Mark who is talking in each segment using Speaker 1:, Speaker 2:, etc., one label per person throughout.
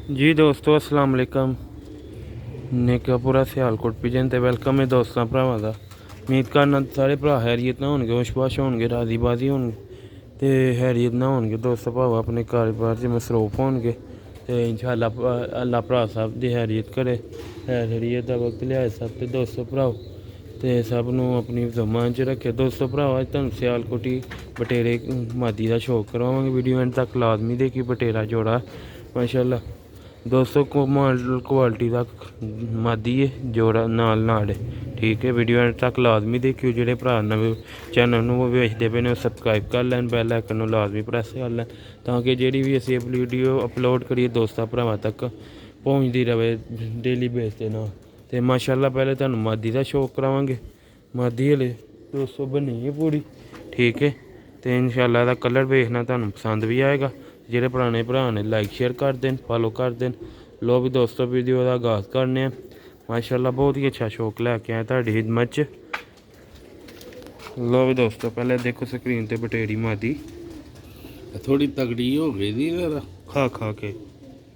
Speaker 1: जी दोस्तों अस्सलाम वालेकुम। नेकापुरा सियालकोट पिजन ते वेलकम है दोस्तों भरावां दा। उम्मीद करना सारे भरा हैरियत ना होणगे, खुशबाश होणगे, राजी बाजी होणगे ते हैरियत ना होणगे। दोस्तों भाव अपने कारोबार च मसरूफ होणगे ते इंशाअल्लाह अल्लाह भरा सब दी हैरियत करे, हैरियत दा वक्त लिहाज सब ते दोस्तों भराओ ते सब नूं अपनी जमान च रखे। दोस्तों भराओ अज तुहानूं सियालकोटी बटेरे मादी दा शौक करवावांगे। वीडियो एंड तक लाजमी देखी। बटेरा जोड़ा माशाअल्लाह दोस्तों मॉडल क्वालिटी का मादी है, जोड़ा नाल नाड़ है। ठीक है, वीडियो एंड तक लाजमी देखियो। जेह्ड़े भरा नवे चैनल नूं वेखदे पे ने सबसक्राइब कर लैन, बैल आइकन नूं लाजमी प्रेस कर लैन ताकि जेह्ड़ी भी असीं वीडियो अपलोड करिए दोस्तां भरावां तक पहुँचदी रवे डेली बेस दे नाल। ते माशाअल्लाह पहले तुहानूं मादी दा शौक करावांगे। मादी हले दोस्तों बनी है पूरी। ठीक है, तो इंशाअल्लाह इहदा कलर वेखना तुहानूं पसंद भी आएगा। जेह्ड़े पुराने भरा ने लाइक शेयर कर देन, फॉलो कर देन। लो भी दोस्तों वीडियो का आगाज़ करने माशाअल्लाह बहुत ही अच्छा शौक लैके आए तुहाडी खिदमत च। लो भी दोस्तों पहले देखो स्क्रीन ते बटेरी मादी
Speaker 2: थोड़ी तगड़ी हो गई दी फिर
Speaker 1: खा खा के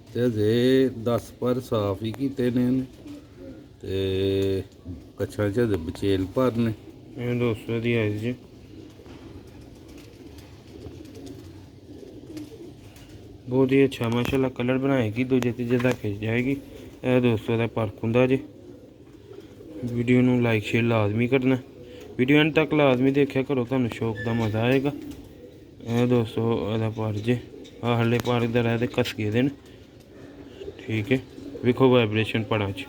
Speaker 2: ते जे 10 पर साफ ही कीते ने ते कच्छां च बचेल भरने
Speaker 1: दोस्तों दी आइस जी बहुत ही अच्छा माशाअल्लाह कलर बनाएगी, दूजे तीजे तक खिंच जाएगी। यह दोस्तों का परख हुंदा जी। वीडियो नूं लाइक शेयर लाजमी करना, वीडियो एंड तक लाजमी देखा करो, तुहानूं शौक का मज़ा आएगा। यह दोस्तों एहदा पर जे हले पर इधर है कस गए न। ठीक है, वेखो वाइब्रेशन पड़ा च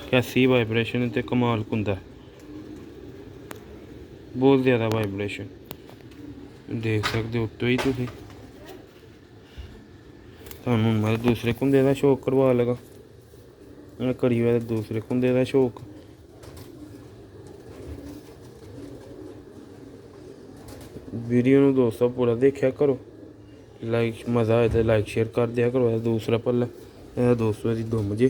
Speaker 1: कैसी वाइब्रेशन ते कमाल कुंदा, बहुत ज़्यादा वाइब्रेशन देख सकते हो उत्तो ही तुसीं। तुहानूं मैं दूसरे कुंदे का शौक करवा लगा, करी होया दूसरे कुंदे का शौक। वीडियो नूं दोस्तों पूरा देखा करो, लाइक मज़ा आए तो लाइक शेयर कर दिया करो। दूसरा पल्ला यह दोस्तों की दुम जी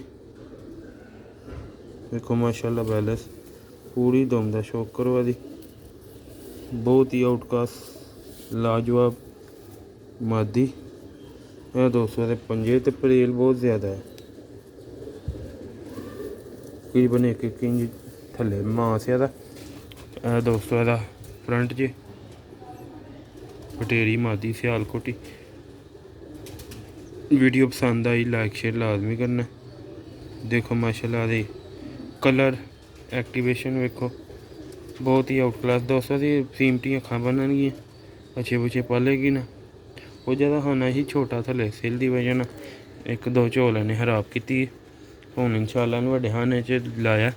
Speaker 1: देखो माशाअल्लाह बैलेंस पूरी दुम का शौक करो। यदि बहुत ही आउटकास्ट लाजवाब मादी। यह दोस्तों के पंजे ते परेल बहुत ज़्यादा है, तकरीबन एक इंच थले मास है। यह दोस्तों का फ्रंट जे बटेरी मादी सियालकोटी। वीडियो पसंद आई लाइक शेयर लाजमी करना। देखो माशाअल्लाह दी कलर एक्टिवेशन वेखो बहुत ही आउट क्लास। दोस्तों दी सीमटी अखां बननगियां, अच्छे पुच्छे पालेगी ना। वो ज़्यादा खाना ही छोटा थले सिल दी वजह ना एक दो झोल ने खराब की। हुण इंशाअल्लाह वड्डे खाने च लाया।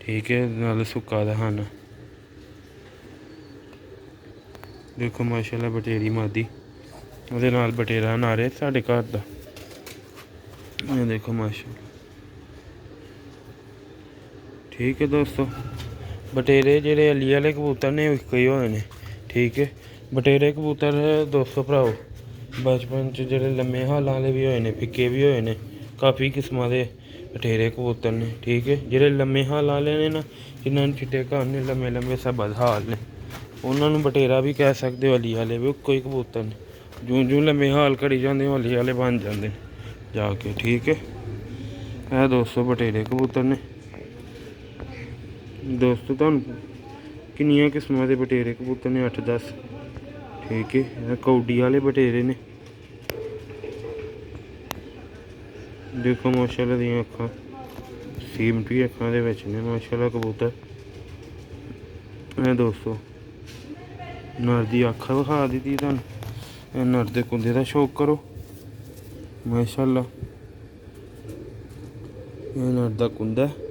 Speaker 1: ठीक है, नाल सुक्का दा खाना। देखो माशाअल्लाह बटेरी मादी ਉਹਦੇ ਨਾਲ बटेरा नारे साढ़े घर दा। देखो माशाअल्लाह ठीक है दोस्तों, बटेरे जेह्ड़े अली आह्ले कबूतर ने इक्को ही होए ने। ठीक है, बटेरे कबूतर दोस्तों भराओ बचपन च जेह्ड़े लम्मे हालां आह्ले भी होए ने, फिक्के भी होए ने, काफ़ी किस्मां दे बटेरे कबूतर ने। ठीक है, जेह्ड़े लम्मे हाल आह्ले ने ना, जिन्हां नूं चिट्टे कन्न ने, लम्मे लम्मे सबद हाल ने, उन्हां नूं बटेरा भी कह सकदे हो, अली आह्ले भी इक्को ही कबूतर ने। जूं जूं लम्मे हाल घड़ी जांदे अली आह्ले बन जांदे जाके। ठीक है, यह दोस्तों बटेरे कबूतर ने। दोस्तों तुहानूं किन्नियां किस्मां दे बटेरे कबूतर ने 8-10। ठीक है, कौडी आह्ले बटेरे ने। देखो माशाअल्लाह दियां अक्खां सीमटी अक्खां दे विच ने माशाअल्लाह कबूतर। दोस्तों नर दी अक्ख विखा दित्ती तुहानूं, नर दे कुंदे दा शौक करो माशाअल्लाह। एह् नर दा कुंदा है।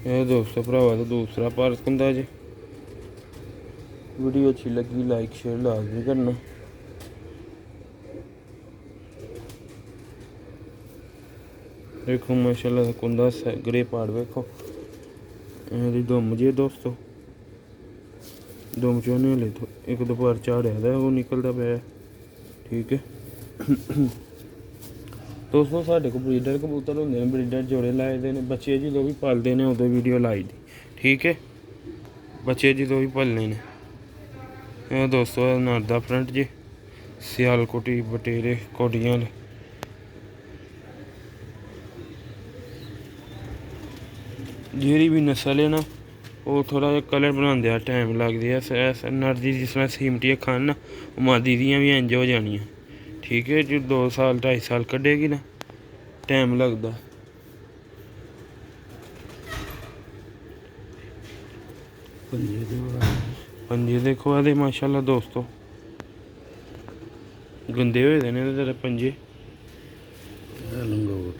Speaker 1: यह दोस्तों भरावा तो दूसरा पार्क हुंदा जी। वीडियो अच्छी लगी लाइक शेयर लाजमी करना। देखो माशाअल्लाह कुंदा ग्रे पाड़ वेखो एहदी दुम जी दोस्तों। दुम चों हले तो एक दो बार झाड़िया दा वो निकलदा पिया। ठीक है दोस्तों, साढ़े को ब्रीडर कबूतर होंगे ने, ब्रीडर जोड़े लाए दे ने, बच्चे जो भी पालते हैं उदों वीडियो लाई दी। ਠੀਕ ਹੈ। ਬੱਚੇ ਜਦੋਂ ਵੀ ਪਲਨੇ ਨੇ। ਇਹ ਦੋਸਤੋ ਨਰ ਦਾ ਫਰੰਟ ਜੀ, ਸਿਆਲਕੋਟੀ ਬਟੇਰੇ ਕੋਡੀਆਂ ਜਿਹੜੀ ਵੀ ਨਸਲ ਹੈ ਨਾ ਉਹ ਥੋੜ੍ਹਾ ਜਿਹਾ ਕਲਰ ਬਣਾਉਂਦੇ ਆ, ਟਾਈਮ ਲੱਗਦੇ ਆ। ਨਰ ਦੀ ਜਿਸ ਤਰ੍ਹਾਂ ਸੀਮਟੀਆਂ ਖਾਣ ਨਾ, ਉਹ ਮਾਦੀ ਦੀਆਂ ਵੀ ਇੰਜ ਹੋ ਜਾਣੀਆਂ। ਠੀਕ ਹੈ ਜੀ, 2 ਸਾਲ 2.5 ਸਾਲ ਕੱਢੇਗੀ ਨਾ, ਟਾਈਮ ਲੱਗਦਾ। ਪੰਜੇ ਦੇਖੋ ਇਹਦੇ ਮਾਸ਼ਾਅੱਲਾ ਦੋਸਤੋ, ਗੰਦੇ ਹੋਏ ਦੇ ਨੇ ਇਹਦੇ ਪੰਜੇ।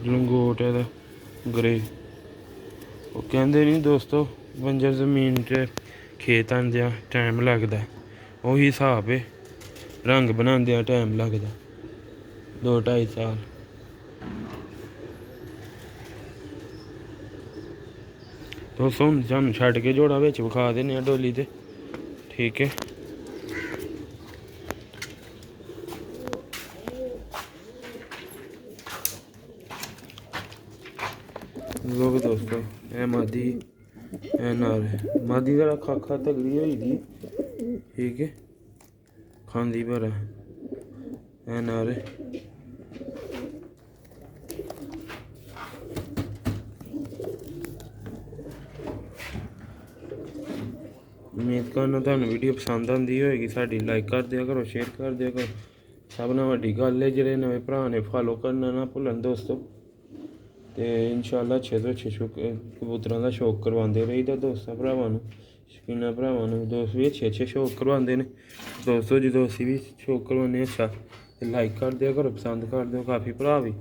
Speaker 1: ਲੰਗੋਟ ਇਹਦਾ ਗਰੇ। ਉਹ ਕਹਿੰਦੇ ਨਹੀਂ ਦੋਸਤੋ, ਬੰਜਰ ਜ਼ਮੀਨ 'ਚ ਖੇਤ ਆਉਂਦਿਆਂ ਟਾਈਮ ਲੱਗਦਾ, ਉਹੀ ਹਿਸਾਬ ਹੈ। ਰੰਗ ਬਣਾਉਂਦਿਆਂ ਟਾਈਮ ਲੱਗਦਾ 2-2.5 ਸਾਲ। ਦੋਸਤੋ ਹੁਣ ਸਾਨੂੰ ਛੱਡ ਕੇ ਜੋੜਾ ਵਿੱਚ ਵਿਖਾ ਦਿੰਦੇ ਆ ਡੋਲੀ ਤੇ। ਠੀਕ ਹੈ, ਲੋਕ ਦੋਸਤੋ ਇਹ ਮਾਦੀ, ਇਹ ਨਾਲ ਮਾਦੀ ਦਾ ਖਾਖਾ ਤਗੜੀ ਹੋਈ ਦੀ। ਠੀਕ ਹੈ, ਖਾਂਦੀ ਪਰ ਇਹ ਨਾਲ ਉਮੀਦ ਕਰਨਾ ਤੁਹਾਨੂੰ ਵੀਡੀਓ ਪਸੰਦ ਆਉਂਦੀ ਹੋਏਗੀ। ਸਾਡੀ ਲਾਈਕ ਕਰ ਦਿਆ ਕਰੋ, ਸ਼ੇਅਰ ਕਰ ਦਿਆ ਕਰੋ। ਸਭ ਨਾਲ ਵੱਡੀ ਗੱਲ ਹੈ, ਜਿਹੜੇ ਨਵੇਂ ਭਰਾ ਨੇ ਫੋਲੋ ਕਰਨਾ ਨਾ ਭੁੱਲਣ ਦੋਸਤੋ। ਤੇ ਇਨਸ਼ਾਅੱਲਾ ਅੱਛੇ ਤੋਂ ਅੱਛੇ ਕਬੂਤਰਾਂ ਦਾ ਸ਼ੌਕ ਕਰਵਾਉਂਦੇ ਰਹੀਦਾ ਦੋਸਤਾਂ ਭਰਾਵਾਂ ਨੂੰ, ਸ਼ੌਕੀਨਾਂ ਭਰਾਵਾਂ ਨੂੰ। ਦੋਸਤ ਵੀ ਅੱਛੇ ਸ਼ੌਕ ਕਰਵਾਉਂਦੇ ਨੇ ਦੋਸਤੋ। ਜਦੋਂ ਅਸੀਂ ਵੀ ਸ਼ੌਕ ਕਰਵਾਉਂਦੇ ਅੱਛਾ, ਤੇ ਲਾਈਕ ਕਰ ਦਿਆ ਕਰੋ, ਪਸੰਦ ਕਰ ਦਿਓ। ਕਾਫੀ ਭਰਾ ਵੀ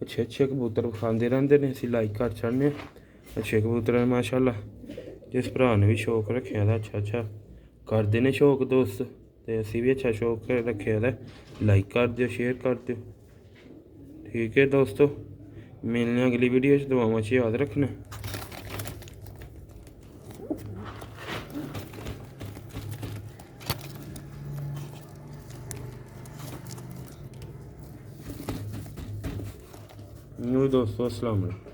Speaker 1: ਅੱਛੇ ਕਬੂਤਰ ਵਿਖਾਉਂਦੇ ਰਹਿੰਦੇ ਨੇ, ਅਸੀਂ ਲਾਈਕ ਕਰ ਛੱਡਦੇ ਹਾਂ ਅੱਛੇ ਕਬੂਤਰਾਂ ਮਾਸ਼ਾਅੱਲਾ। ਜਿਸ ਭਰਾ ਨੇ ਵੀ ਸ਼ੌਕ ਰੱਖਿਆ ਦਾ ਅੱਛਾ ਕਰਦੇ ਨੇ ਸ਼ੌਕ ਦੋਸਤ, ਤੇ ਅਸੀਂ ਵੀ ਅੱਛਾ ਸ਼ੌਕ ਰੱਖਿਆ ਦਾ। ਲਾਈਕ ਕਰ ਦਿਓ, ਸ਼ੇਅਰ ਕਰ ਦਿਓ। ਠੀਕ ਹੈ ਦੋਸਤੋ, ਮਿਲਣੇ ਅਗਲੀ ਵੀਡੀਓ 'ਚ। ਦੁਆਵਾਂ 'ਚ ਯਾਦ ਰੱਖਣਾ। ਦੋਸਤੋ अस्सलाम वालेकुम।